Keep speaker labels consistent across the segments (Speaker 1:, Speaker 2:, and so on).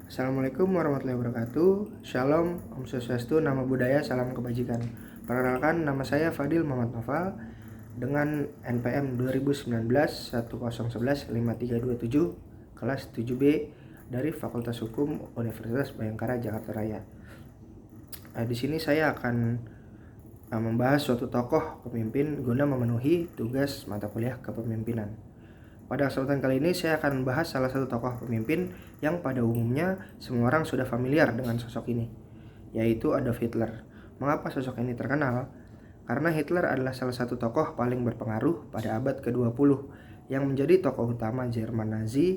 Speaker 1: Assalamualaikum warahmatullahi wabarakatuh. Shalom, Om Swastiastu, Namo Buddhaya, Salam Kebajikan. Perkenalkan, nama saya Fadil Muhammad Noval dengan NPM 2019 1011 5327 kelas 7B dari Fakultas Hukum Universitas Bhayangkara Jakarta Raya. Di sini saya akan membahas suatu tokoh pemimpin guna memenuhi tugas mata kuliah kepemimpinan. Pada kesempatan kali ini saya akan membahas salah satu tokoh pemimpin yang pada umumnya semua orang sudah familiar dengan sosok ini, yaitu Adolf Hitler. Mengapa sosok ini terkenal? Karena Hitler adalah salah satu tokoh paling berpengaruh pada abad ke-20 yang menjadi tokoh utama Jerman Nazi,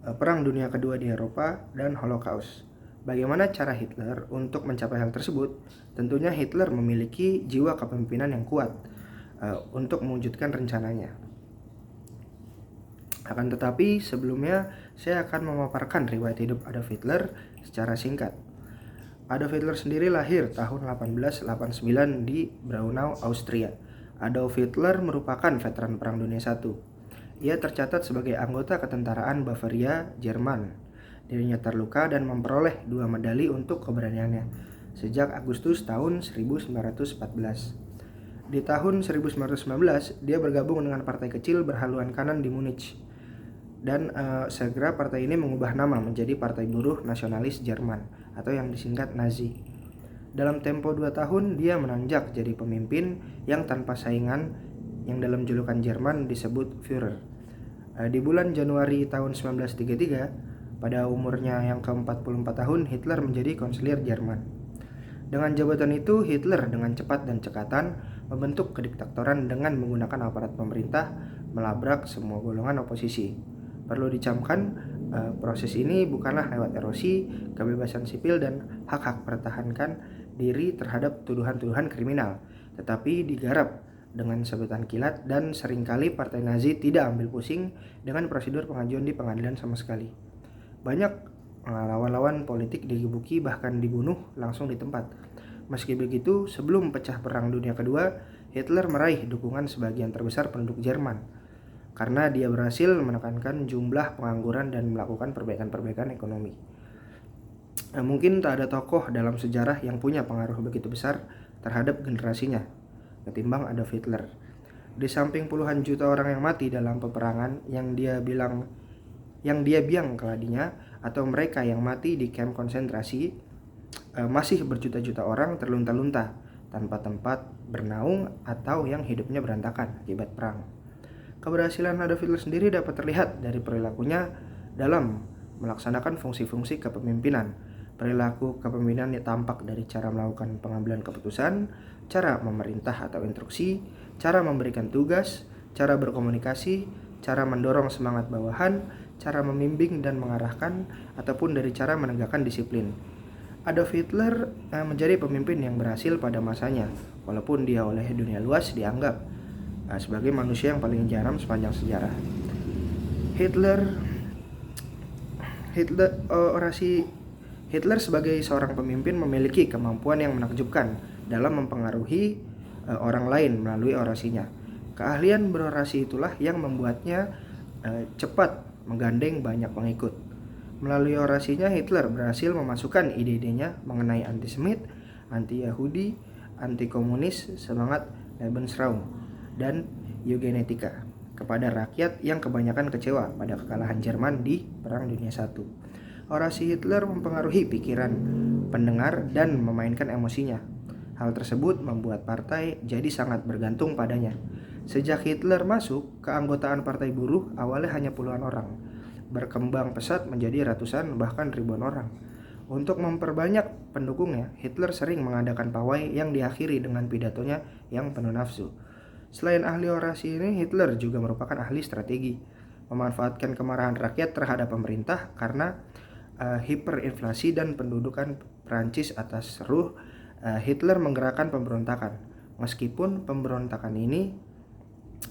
Speaker 1: Perang Dunia Kedua di Eropa, dan Holocaust. Bagaimana cara Hitler untuk mencapai hal tersebut? Tentunya Hitler memiliki jiwa kepemimpinan yang kuat untuk mewujudkan rencananya. Akan tetapi sebelumnya saya akan memaparkan riwayat hidup Adolf Hitler secara singkat. Adolf Hitler sendiri lahir tahun 1889 di Braunau, Austria. Adolf Hitler merupakan veteran Perang Dunia I. Ia tercatat sebagai anggota ketentaraan Bavaria, Jerman. Dirinya terluka dan memperoleh 2 medali untuk keberaniannya sejak Agustus tahun 1914. Di tahun 1919, dia bergabung dengan partai kecil berhaluan kanan di Munich. Dan segera partai ini mengubah nama menjadi Partai Buruh Nasionalis Jerman atau yang disingkat Nazi. Dalam tempo 2 tahun dia menanjak jadi pemimpin yang tanpa saingan yang dalam julukan Jerman disebut Führer. Di bulan Januari tahun 1933, pada umurnya yang ke-44 tahun, Hitler menjadi konselir Jerman. Dengan jabatan itu, Hitler dengan cepat dan cekatan membentuk kediktatoran dengan menggunakan aparat pemerintah melabrak semua golongan oposisi. Perlu dicamkan, proses ini bukanlah lewat erosi, kebebasan sipil, dan hak-hak pertahankan diri terhadap tuduhan-tuduhan kriminal, tetapi digarap dengan sebutan kilat dan seringkali partai Nazi tidak ambil pusing dengan prosedur pengajuan di pengadilan sama sekali. Banyak lawan-lawan politik digebuki bahkan dibunuh langsung di tempat. Meski begitu, sebelum pecah Perang Dunia Kedua, Hitler meraih dukungan sebagian terbesar penduduk Jerman karena dia berhasil menekankan jumlah pengangguran dan melakukan perbaikan-perbaikan ekonomi. Mungkin tak ada tokoh dalam sejarah yang punya pengaruh begitu besar terhadap generasinya ketimbang Adolf Hitler. Di samping puluhan juta orang yang mati dalam peperangan yang dia biang keladinya, atau mereka yang mati di kamp konsentrasi, masih berjuta-juta orang terlunta-lunta tanpa tempat bernaung atau yang hidupnya berantakan akibat perang. Keberhasilan Adolf Hitler sendiri dapat terlihat dari perilakunya dalam melaksanakan fungsi-fungsi kepemimpinan. Perilaku kepemimpinan tampak dari cara melakukan pengambilan keputusan, cara memerintah atau instruksi, cara memberikan tugas, cara berkomunikasi, cara mendorong semangat bawahan, cara membimbing dan mengarahkan, ataupun dari cara menegakkan disiplin. Adolf Hitler menjadi pemimpin yang berhasil pada masanya, walaupun dia oleh dunia luas dianggap sebagai manusia yang paling jaram sepanjang sejarah. Hitler sebagai seorang pemimpin memiliki kemampuan yang menakjubkan dalam mempengaruhi orang lain melalui orasinya. Keahlian berorasi itulah yang membuatnya cepat menggandeng banyak pengikut. Melalui orasinya, Hitler berhasil memasukkan ide-idenya mengenai antisemit, anti-Yahudi, anti-komunis, semangat Lebensraum, dan eugenetika kepada rakyat yang kebanyakan kecewa pada kekalahan Jerman di Perang Dunia I. Orasi Hitler mempengaruhi pikiran pendengar dan memainkan emosinya. Hal tersebut membuat partai jadi sangat bergantung padanya. Sejak Hitler masuk, keanggotaan Partai Buruh awalnya hanya puluhan orang, berkembang pesat menjadi ratusan bahkan ribuan orang. Untuk memperbanyak pendukungnya, Hitler sering mengadakan pawai yang diakhiri dengan pidatonya yang penuh nafsu. Selain ahli orasi ini, Hitler juga merupakan ahli strategi, memanfaatkan kemarahan rakyat terhadap pemerintah karena hiperinflasi dan pendudukan Prancis atas seluruh. Hitler menggerakkan pemberontakan. Meskipun pemberontakan ini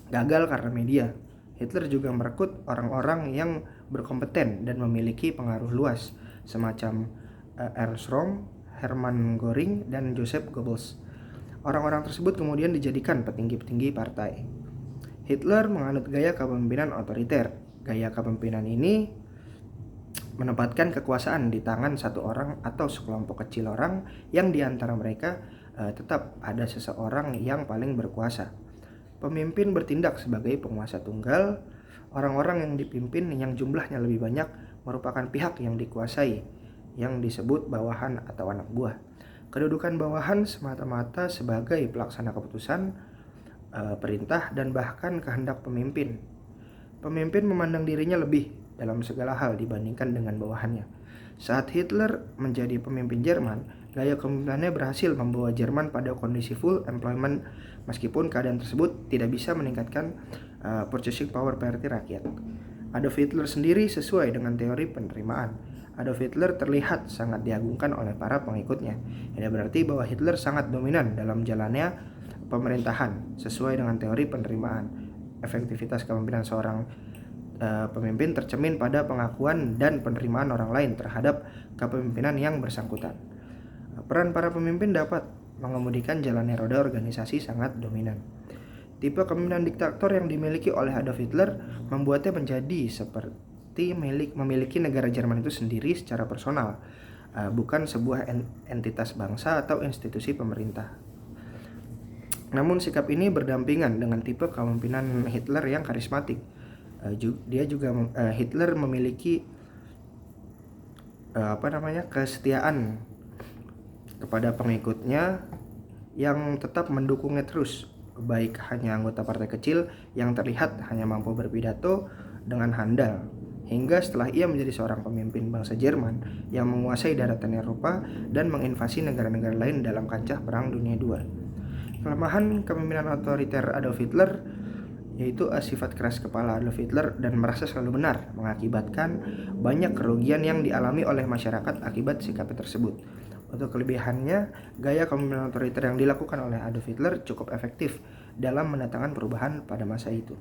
Speaker 1: gagal karena media, Hitler juga merekrut orang-orang yang berkompeten dan memiliki pengaruh luas, semacam Ernst Röhm, Hermann Göring, dan Joseph Goebbels. Orang-orang tersebut kemudian dijadikan petinggi-petinggi partai. Hitler menganut gaya kepemimpinan otoriter. Gaya kepemimpinan ini menempatkan kekuasaan di tangan satu orang atau sekelompok kecil orang yang di antara mereka tetap ada seseorang yang paling berkuasa. Pemimpin bertindak sebagai penguasa tunggal. Orang-orang yang dipimpin yang jumlahnya lebih banyak merupakan pihak yang dikuasai, yang disebut bawahan atau anak buah. Kedudukan bawahan semata-mata sebagai pelaksana keputusan, perintah, dan bahkan kehendak pemimpin. Pemimpin memandang dirinya lebih dalam segala hal dibandingkan dengan bawahannya. Saat Hitler menjadi pemimpin Jerman, gaya kepemimpinannya berhasil membawa Jerman pada kondisi full employment meskipun keadaan tersebut tidak bisa meningkatkan purchasing power party rakyat. Adolf Hitler sendiri sesuai dengan teori penerimaan. Adolf Hitler terlihat sangat diagungkan oleh para pengikutnya. Ini berarti bahwa Hitler sangat dominan dalam jalannya pemerintahan sesuai dengan teori penerimaan. Efektivitas kepemimpinan seorang pemimpin tercermin pada pengakuan dan penerimaan orang lain terhadap kepemimpinan yang bersangkutan. Peran para pemimpin dapat mengemudikan jalannya roda organisasi sangat dominan. Tipe kepemimpinan diktator yang dimiliki oleh Adolf Hitler membuatnya menjadi seperti memiliki negara Jerman itu sendiri secara personal, bukan sebuah entitas bangsa atau institusi pemerintah. Namun sikap ini berdampingan dengan tipe kepemimpinan Hitler yang karismatik. Hitler memiliki kesetiaan kepada pengikutnya yang tetap mendukungnya terus, baik hanya anggota partai kecil yang terlihat hanya mampu berpidato dengan handal, hingga setelah ia menjadi seorang pemimpin bangsa Jerman yang menguasai daratan Eropa dan menginvasi negara-negara lain dalam kancah Perang Dunia II. Kelemahan kepemimpinan otoriter Adolf Hitler yaitu sifat keras kepala Adolf Hitler dan merasa selalu benar, mengakibatkan banyak kerugian yang dialami oleh masyarakat akibat sikapnya tersebut. Untuk kelebihannya, gaya kepemimpinan otoriter yang dilakukan oleh Adolf Hitler cukup efektif dalam mendatangkan perubahan pada masa itu.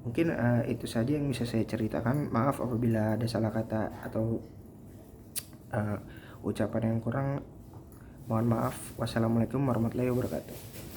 Speaker 1: Mungkin itu saja yang bisa saya ceritakan. Maaf apabila ada salah kata atau ucapan yang kurang. Mohon maaf. Wassalamualaikum warahmatullahi wabarakatuh.